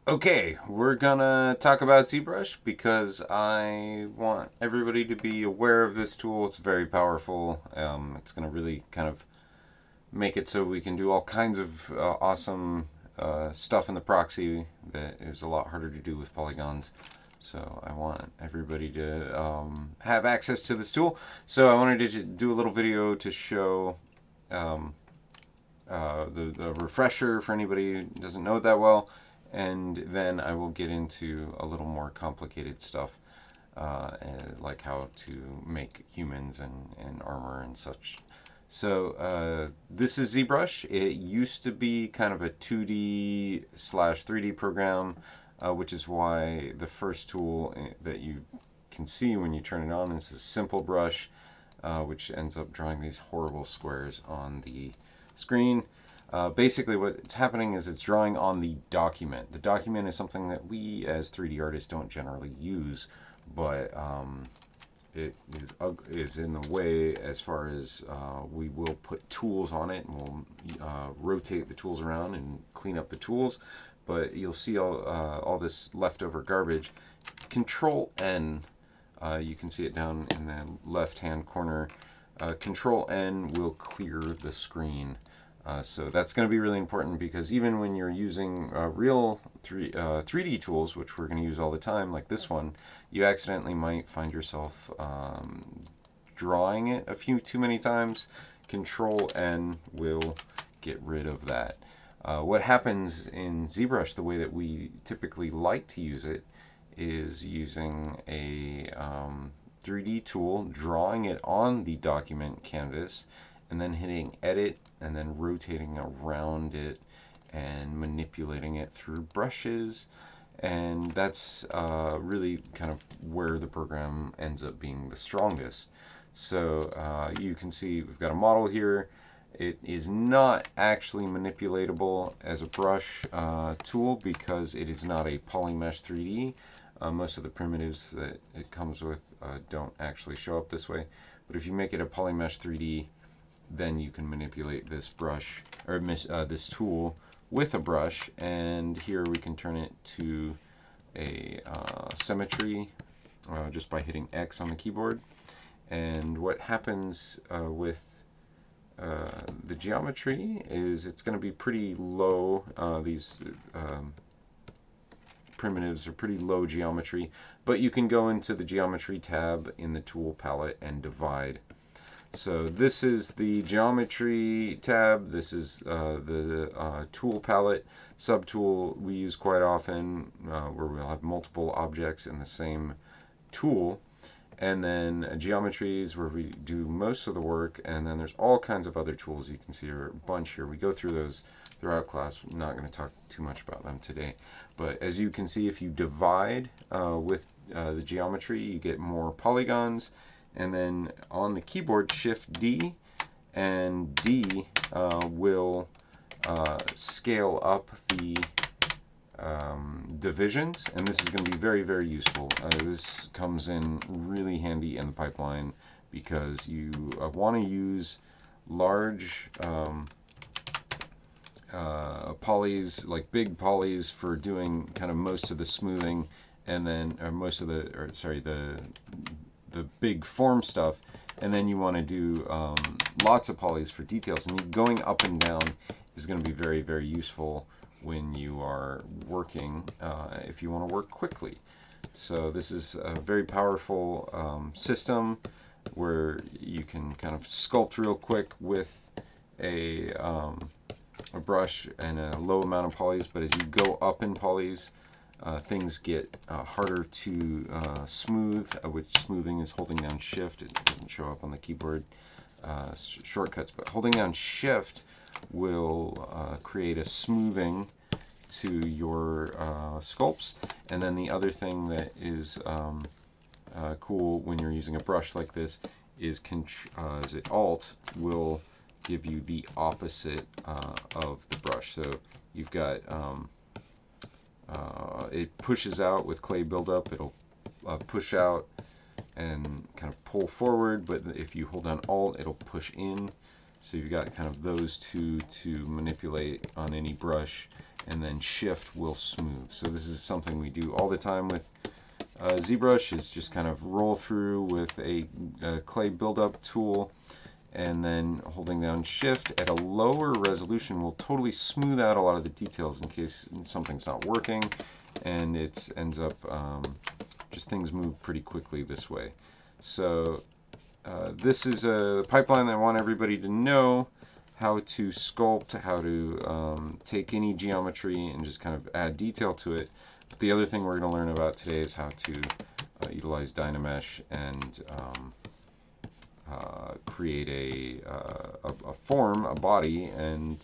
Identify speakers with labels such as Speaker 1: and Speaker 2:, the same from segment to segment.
Speaker 1: Okay, we're gonna talk about ZBrush because I want everybody to be aware of this tool. It's very powerful. It's gonna really kind of make it so we can do all kinds of awesome stuff in the proxy that is a lot harder to do with polygons. So I want everybody to have access to this tool. So I wanted to do a little video to show um, the refresher for anybody who doesn't know it that well, and then I will get into a little more complicated stuff, like how to make humans and armor and such. So this is ZBrush. It used to be kind of a 2D slash 3D program, which is why the first tool that you can see when you turn it on is a simple brush, which ends up drawing these horrible squares on the screen. Basically, what's happening is it's drawing on the document. The document is something that we as 3D artists don't generally use, but it is in the way as far as we will put tools on it and we'll rotate the tools around and clean up the tools. But you'll see all this leftover garbage. Control N, you can see it down in the left hand corner. Control N will clear the screen. So that's going to be really important because even when you're using real 3D tools, which we're going to use all the time, like this one, you accidentally might find yourself drawing it a few too many times. Control N will get rid of that. What happens in ZBrush, the way that we typically like to use it, is using a 3D tool, drawing it on the document canvas, and then hitting edit and then rotating around it and manipulating it through brushes. And that's really kind of where the program ends up being the strongest. So you can see we've got a model here. It is not actually manipulatable as a brush tool because it is not a polymesh 3D. Most of the primitives that it comes with don't actually show up this way. But if you make it a polymesh 3D, then you can manipulate this brush or this tool with a brush, and here we can turn it to a symmetry just by hitting X on the keyboard. And what happens with the geometry is it's going to be pretty low. These primitives are pretty low geometry, but you can go into the geometry tab in the tool palette and divide. So this is the geometry tab. This is the tool palette. Subtool we use quite often where we'll have multiple objects in the same tool. And then geometry is where we do most of the work. And then there's all kinds of other tools you can see here, a bunch here. We go through those throughout class. I'm not going to talk too much about them today. But as you can see, if you divide with the geometry, you get more polygons. And then on the keyboard, Shift D, and D will scale up the divisions, and this is going to be very, very useful. This comes in really handy in the pipeline because you want to use large polys, like big polys, for doing kind of most of the smoothing, and then the big form stuff, and then you want to do lots of polys for details, and going up and down is going to be very, very useful when you are working, if you want to work quickly. So this is a very powerful system where you can kind of sculpt real quick with a brush and a low amount of polys, but as you go up in polys, things get harder to smooth, which smoothing is holding down Shift. It doesn't show up on the keyboard shortcuts, but holding down Shift will create a smoothing to your sculpts. And then the other thing that is cool when you're using a brush like this is Alt will give you the opposite of the brush. So you've got it pushes out with clay buildup. It'll push out and kind of pull forward, but if you hold down Alt, it'll push in. So you've got kind of those two to manipulate on any brush, and then shift will smooth. So this is something we do all the time with ZBrush, is just kind of roll through with a clay buildup tool, and then holding down shift at a lower resolution will totally smooth out a lot of the details in case something's not working, and it ends up just things move pretty quickly this way. So this is a pipeline that I want everybody to know how to sculpt, how to take any geometry and just kind of add detail to it. But the other thing we're going to learn about today is how to utilize Dynamesh and create a form, a body, and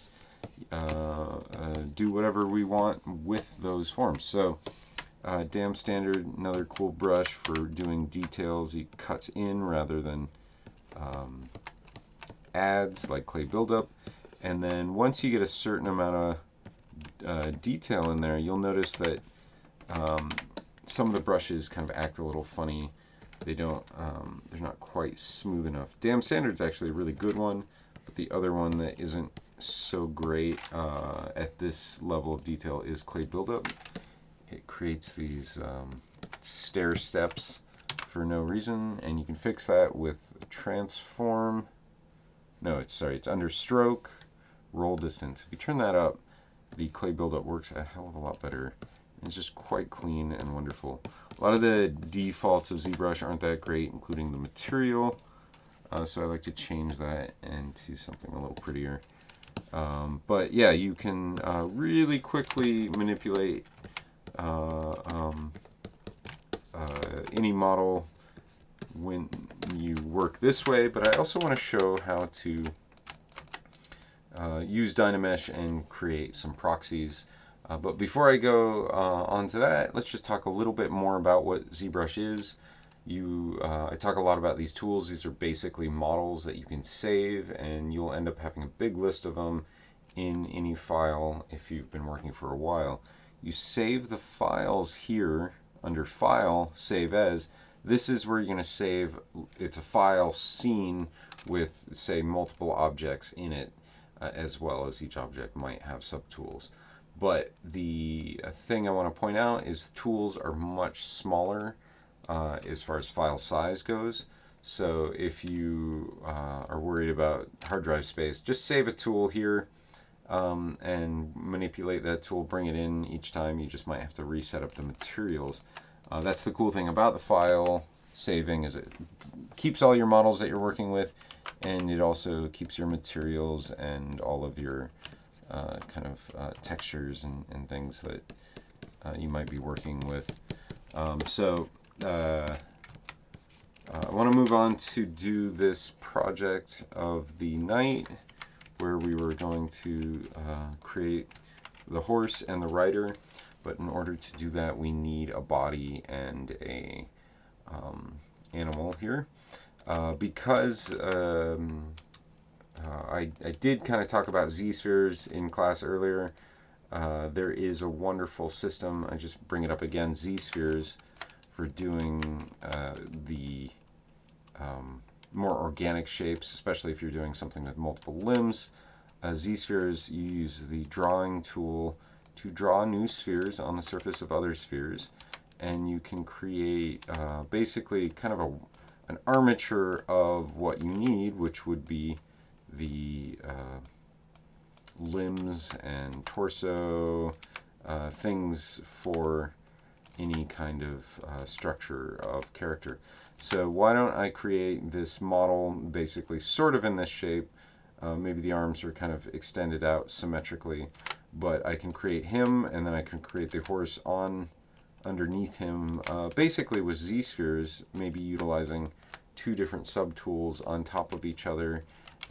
Speaker 1: do whatever we want with those forms. So Dam Standard, another cool brush for doing details. He cuts in rather than adds, like clay buildup. And then once you get a certain amount of detail in there, you'll notice that some of the brushes kind of act a little funny. They don't, they're not quite smooth enough. Dam Standard's actually a really good one, but the other one that isn't so great at this level of detail is clay buildup. It creates these stair steps for no reason, and you can fix that with transform. No, it's under stroke, roll distance. If you turn that up, the clay buildup works a hell of a lot better. It's just quite clean and wonderful. A lot of the defaults of ZBrush aren't that great, including the material. So I like to change that into something a little prettier. But yeah, you can really quickly manipulate any model when you work this way, but I also want to show how to use Dynamesh and create some proxies. But before I go on to that, let's just talk a little bit more about what ZBrush is. I talk a lot about these tools. These are basically models that you can save, and you'll end up having a big list of them in any file if you've been working for a while. You save the files here under File, Save As. This is where you're going to save. It's a file scene with, say, multiple objects in it, as well as each object might have subtools. But the thing I want to point out is tools are much smaller as far as file size goes. So if you are worried about hard drive space, just save a tool here and manipulate that tool, bring it in each time. You just might have to reset up the materials. That's the cool thing about the file saving, is it keeps all your models that you're working with, and it also keeps your materials and all of your kind of textures and things that you might be working with. So I want to move on to do this project of the night, where we were going to create the horse and the rider. But in order to do that, we need a body and a animal here. Because I did kind of talk about Z-spheres in class earlier. There is a wonderful system, I just bring it up again, Z-spheres, for doing the more organic shapes, especially if you're doing something with multiple limbs. Z-spheres, you use the drawing tool to draw new spheres on the surface of other spheres, and you can create basically kind of an armature of what you need, which would be the limbs and torso, things for any kind of structure of character. So why don't I create this model basically sort of in this shape. Maybe the arms are kind of extended out symmetrically, but I can create him, and then I can create the horse underneath him, basically with Z-spheres, maybe utilizing two different subtools on top of each other.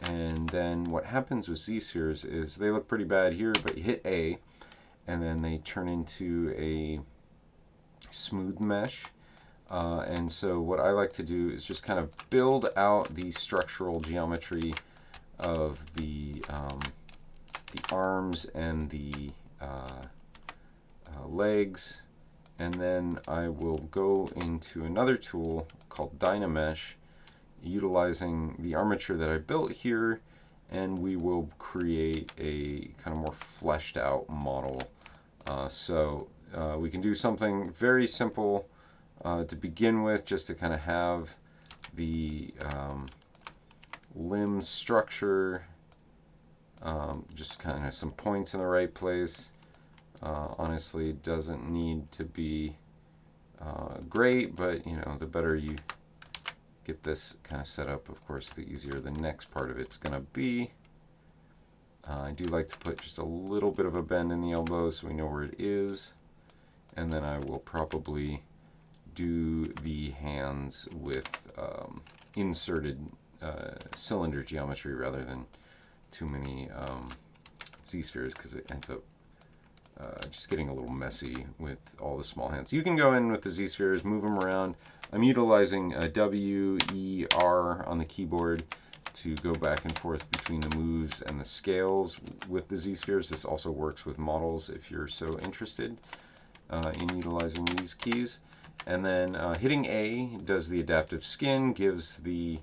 Speaker 1: And then what happens with Z-spheres is they look pretty bad here, but you hit A, and then they turn into a smooth mesh. And so what I like to do is just kind of build out the structural geometry of the arms and the legs, and then I will go into another tool called Dynamesh, utilizing the armature that I built here, and we will create a kind of more fleshed out model. So we can do something very simple to begin with, just to kind of have the limb structure, just kind of some points in the right place. Honestly, it doesn't need to be great, but you know, the better you get this kind of set up, of course, the easier the next part of it's going to be. I do like to put just a little bit of a bend in the elbow so we know where it is, and then I will probably do the hands with inserted cylinder geometry rather than too many Z-spheres, because it ends up just getting a little messy with all the small hands. You can go in with the Z-spheres, move them around. I'm utilizing W, E, R on the keyboard to go back and forth between the moves and the scales with the Z-spheres. This also works with models if you're so interested in utilizing these keys. And then hitting A does the adaptive skin, gives the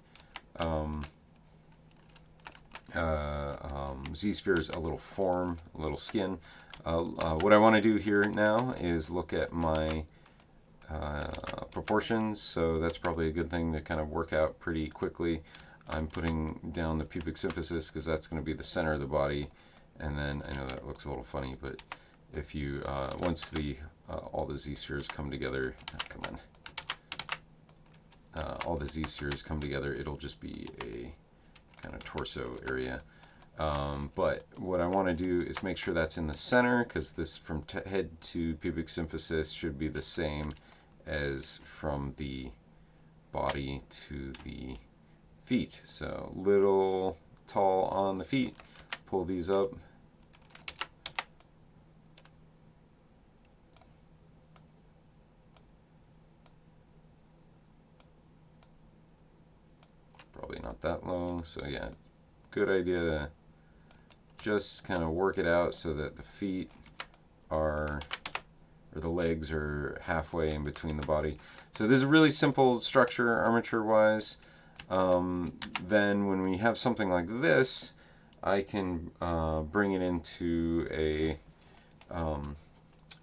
Speaker 1: Z-spheres a little form, a little skin. What I want to do here now is look at my proportions, so that's probably a good thing to kind of work out pretty quickly. I'm putting down the pubic symphysis because that's going to be the center of the body, and then I know that looks a little funny, but if you once the all the Z-spheres come together, all the Z-spheres come together, it'll just be a kind of torso area. But what I want to do is make sure that's in the center, because this from head to pubic symphysis should be the same as from the body to the feet. So little tall on the feet, pull these up. Probably not that low, so yeah, good idea to just kind of work it out so that the feet are, or the legs are halfway in between the body. So this is a really simple structure armature wise. Then when we have something like this, I can bring it into a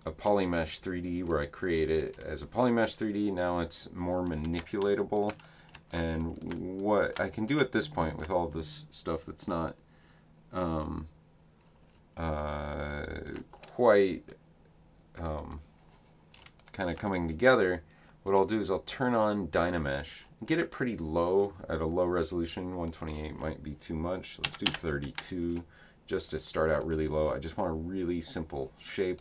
Speaker 1: polymesh 3D where I create it as a polymesh 3D. Now it's more manipulatable, and what I can do at this point with all this stuff that's not quite kind of coming together, what I'll do is I'll turn on Dynamesh, get it pretty low at a low resolution. 128 might be too much. Let's do 32 just to start out really low. I just want a really simple shape.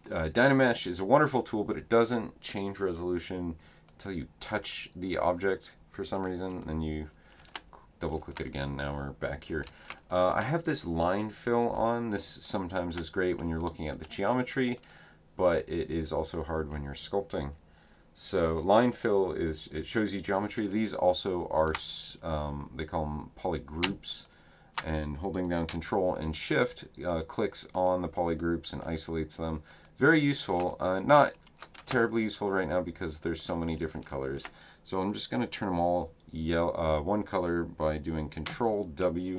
Speaker 1: Dynamesh is a wonderful tool, but it doesn't change resolution until you touch the object for some reason. Then you double click it again. Now we're back here. I have this line fill on. This sometimes is great when you're looking at the geometry, but it is also hard when you're sculpting. So line fill is, it shows you geometry. These also are, they call them polygroups, and holding down Control and Shift clicks on the polygroups and isolates them. Very useful. Not terribly useful right now because there's so many different colors. So I'm just going to turn them all yellow, one color by doing Control W.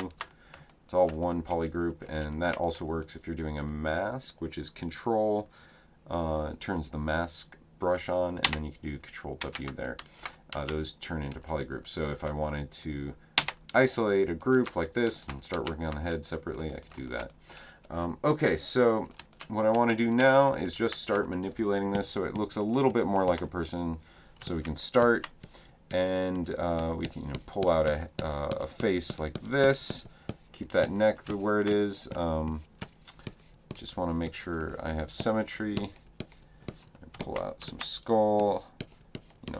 Speaker 1: It's all one polygroup, and that also works if you're doing a mask, which is Control turns the mask brush on, and then you can do Control W there. Those turn into polygroups. So if I wanted to isolate a group like this and start working on the head separately, I could do that. Okay, so what I want to do now is just start manipulating this so it looks a little bit more like a person. So we can start, and we can pull out a face like this, keep that neck where it is. Just want to make sure I have symmetry. Pull out some skull.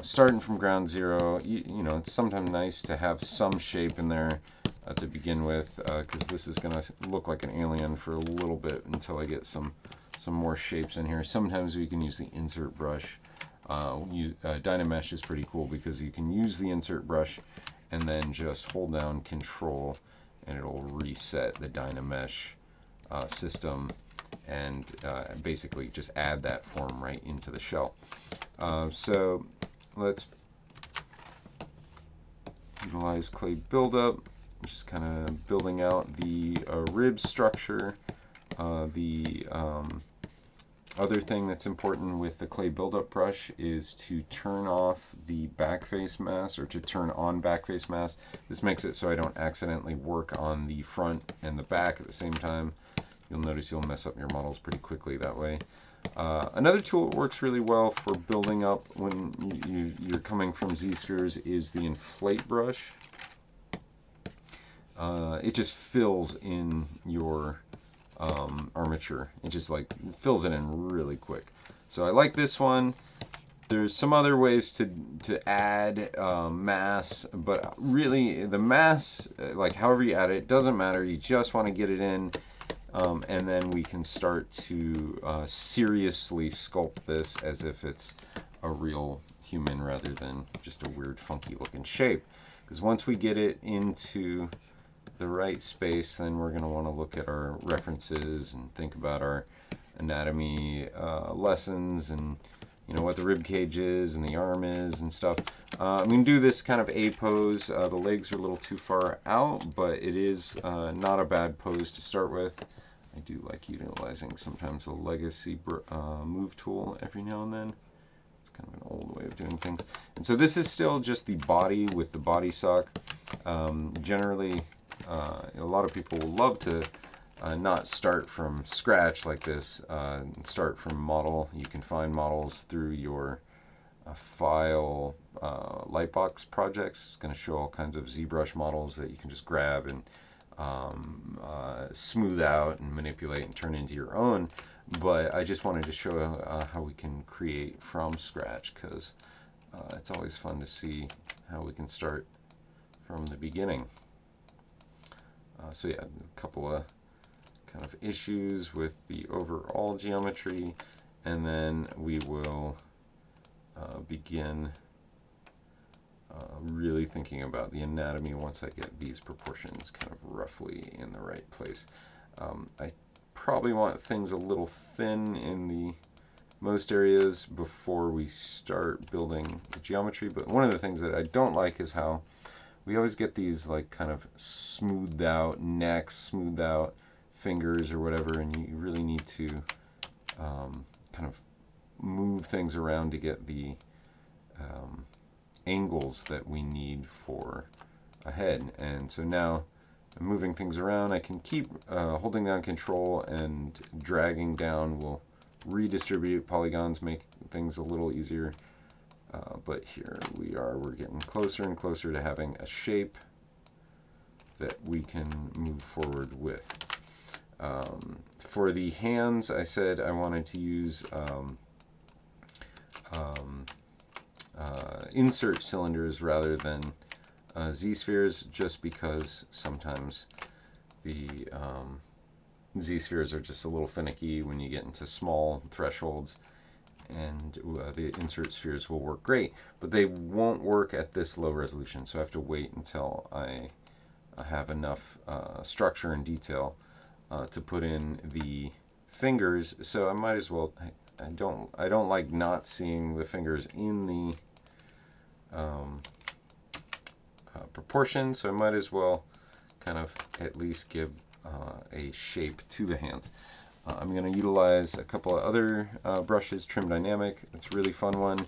Speaker 1: Starting from ground zero, it's sometimes nice to have some shape in there to begin with, because this is going to look like an alien for a little bit until I get some more shapes in here. Sometimes we can use the insert brush. Dynamesh is pretty cool because you can use the insert brush and then just hold down Control, and it'll reset the Dynamesh system, and basically just add that form right into the shell. So let's utilize clay buildup. just kind of building out the rib structure. The other thing that's important with the clay buildup brush is to turn off the back face mask, or to turn on back face mask. This makes it so I don't accidentally work on the front and the back at the same time. You'll notice you'll mess up your models pretty quickly that way. Another tool that works really well for building up when you're coming from Z-spheres is the inflate brush. It just fills in your armature. It just like fills it in really quick. So I like this one. There's some other ways to add mass, but really the mass, like however you add it, doesn't matter. You just want to get it in, and then we can start to seriously sculpt this as if it's a real human rather than just a weird funky looking shape. Because once we get it into the right space, then we're going to want to look at our references and think about our anatomy lessons, and what the rib cage is and the arm is and stuff. I'm going to do this kind of A pose. The legs are a little too far out, but it is not a bad pose to start with. I do like utilizing sometimes the legacy move tool every now and then. It's kind of an old way of doing things. And so this is still just the body with the body sock. Generally, a lot of people will love to not start from scratch like this. Start from model. You can find models through your file Lightbox projects. It's going to show all kinds of ZBrush models that you can just grab and smooth out and manipulate and turn into your own. But I just wanted to show how we can create from scratch, because it's always fun to see how we can start from the beginning. So yeah, a couple of kind of issues with the overall geometry, and then we will begin really thinking about the anatomy once I get these proportions kind of roughly in the right place. I probably want things a little thin in the most areas before we start building the geometry, but one of the things that I don't like is how we always get these like kind of smoothed out necks, smoothed out fingers or whatever, and you really need to kind of move things around to get the angles that we need for a head. And so now I'm moving things around. I can keep holding down control and dragging down will redistribute polygons, make things a little easier. But here we're getting closer and closer to having a shape that we can move forward with. For the hands, I said I wanted to use insert cylinders rather than Z-spheres, just because sometimes the Z-spheres are just a little finicky when you get into small thresholds, and the insert spheres will work great, but they won't work at this low resolution, so I have to wait until I have enough structure and detail to put in the fingers. So I might as well, I don't like not seeing the fingers in the proportion, so I might as well kind of at least give a shape to the hands. I'm going to utilize a couple of other brushes. Trim Dynamic, it's a really fun one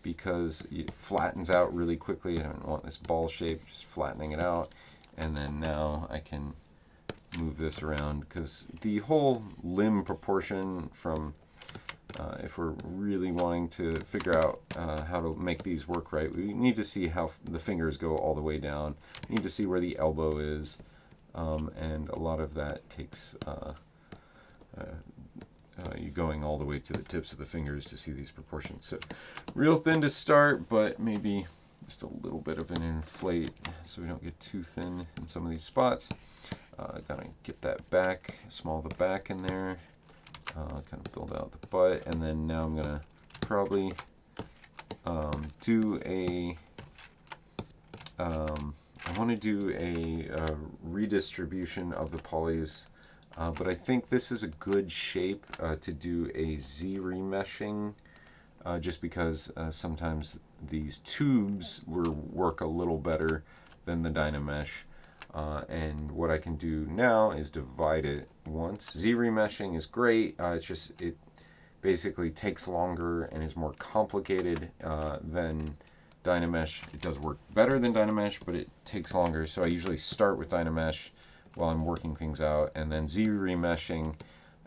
Speaker 1: because it flattens out really quickly. I don't want this ball shape, just flattening it out. And then now I can move this around, because the whole limb proportion from if we're really wanting to figure out how to make these work right, we need to see how the fingers go all the way down. We need to see where the elbow is, and a lot of that takes you going all the way to the tips of the fingers to see these proportions. So real thin to start, but maybe just a little bit of an inflate so we don't get too thin in some of these spots. Gotta get that back, small the back in there, kind of build out the butt, and then now I'm gonna probably do a I want to do a redistribution of the polys, but I think this is a good shape to do a Z remeshing, just because sometimes these tubes will work a little better than the Dynamesh. And what I can do now is divide it once. Z-remeshing is great. It basically takes longer and is more complicated than Dynamesh. It does work better than Dynamesh, but it takes longer. So I usually start with Dynamesh while I'm working things out, and then Z-remeshing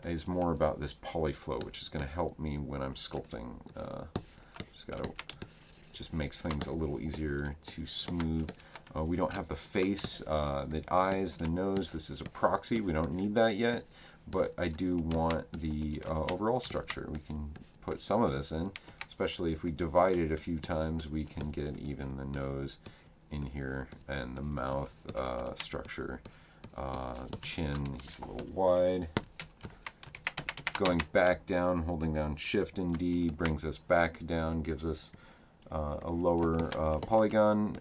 Speaker 1: is more about this polyflow, which is going to help me when I'm sculpting. Just makes things a little easier to smooth. We don't have the face, the eyes, the nose. This is a proxy. We don't need that yet, but I do want the overall structure. We can put some of this in, especially if we divide it a few times. We can get even the nose in here and the mouth structure. Chin is a little wide. Going back down, holding down Shift and D brings us back down, gives us a lower polygon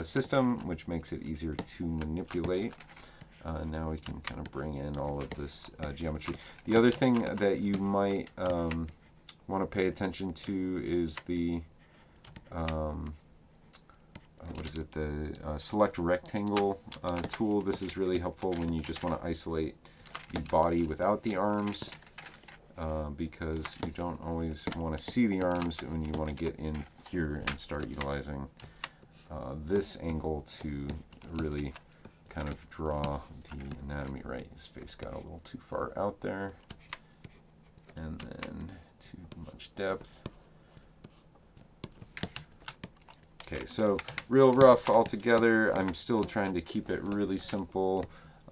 Speaker 1: system, which makes it easier to manipulate. Now we can kind of bring in all of this geometry. The other thing that you might want to pay attention to is the the select rectangle tool. This is really helpful when you just want to isolate the body without the arms, because you don't always want to see the arms when you want to get in here and start utilizing this angle to really kind of draw the anatomy right. His face got a little too far out there, and then too much depth. Okay, so real rough altogether. I'm still trying to keep it really simple.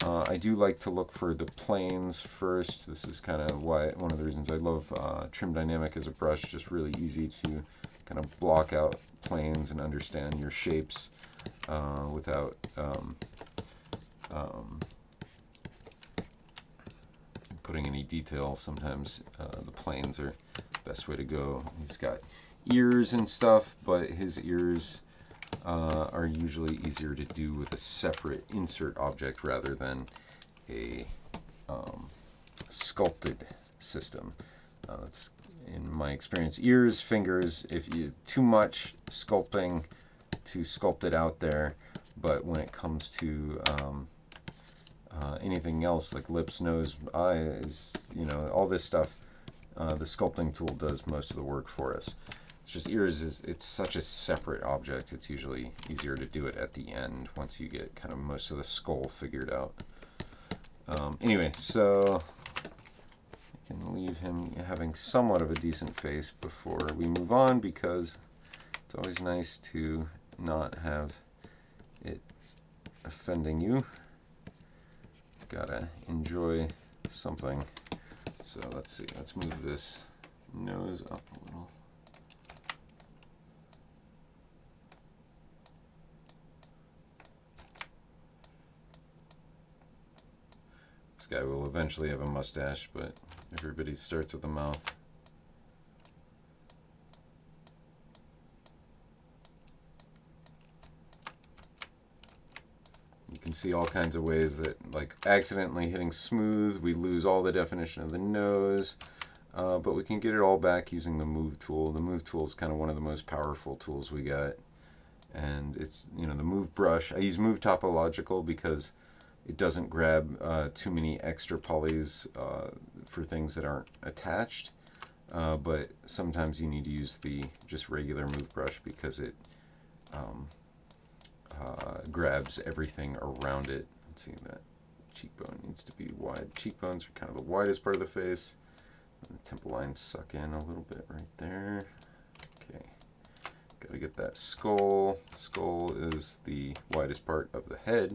Speaker 1: I do like to look for the planes first. This is kind of one of the reasons I love Trim Dynamic as a brush. Just really easy to kind of block out planes and understand your shapes without putting any detail. Sometimes the planes are the best way to go. He's got ears and stuff, but his ears are usually easier to do with a separate insert object rather than a sculpted system. That's in my experience. Ears, fingers, if you too much sculpting to sculpt it out there, but when it comes to anything else like lips, nose, eyes, all this stuff, the sculpting tool does most of the work for us. It's just ears it's such a separate object. It's usually easier to do it at the end once you get kind of most of the skull figured out. Anyway, so I can leave him having somewhat of a decent face before we move on, because it's always nice to not have it offending you. Gotta enjoy something. So let's see, let's move this nose up a little. This guy will eventually have a mustache, but everybody starts with a mouth. You can see all kinds of ways that, like, accidentally hitting smooth, we lose all the definition of the nose, but we can get it all back using the move tool. The move tool is kind of one of the most powerful tools we got, and it's, the move brush. I use move topological because it doesn't grab too many extra polys for things that aren't attached, but sometimes you need to use the just regular move brush because it grabs everything around it. Let's see, that cheekbone needs to be wide. Cheekbones are kind of the widest part of the face. And the temple lines suck in a little bit right there. Okay, got to get that skull. Skull is the widest part of the head.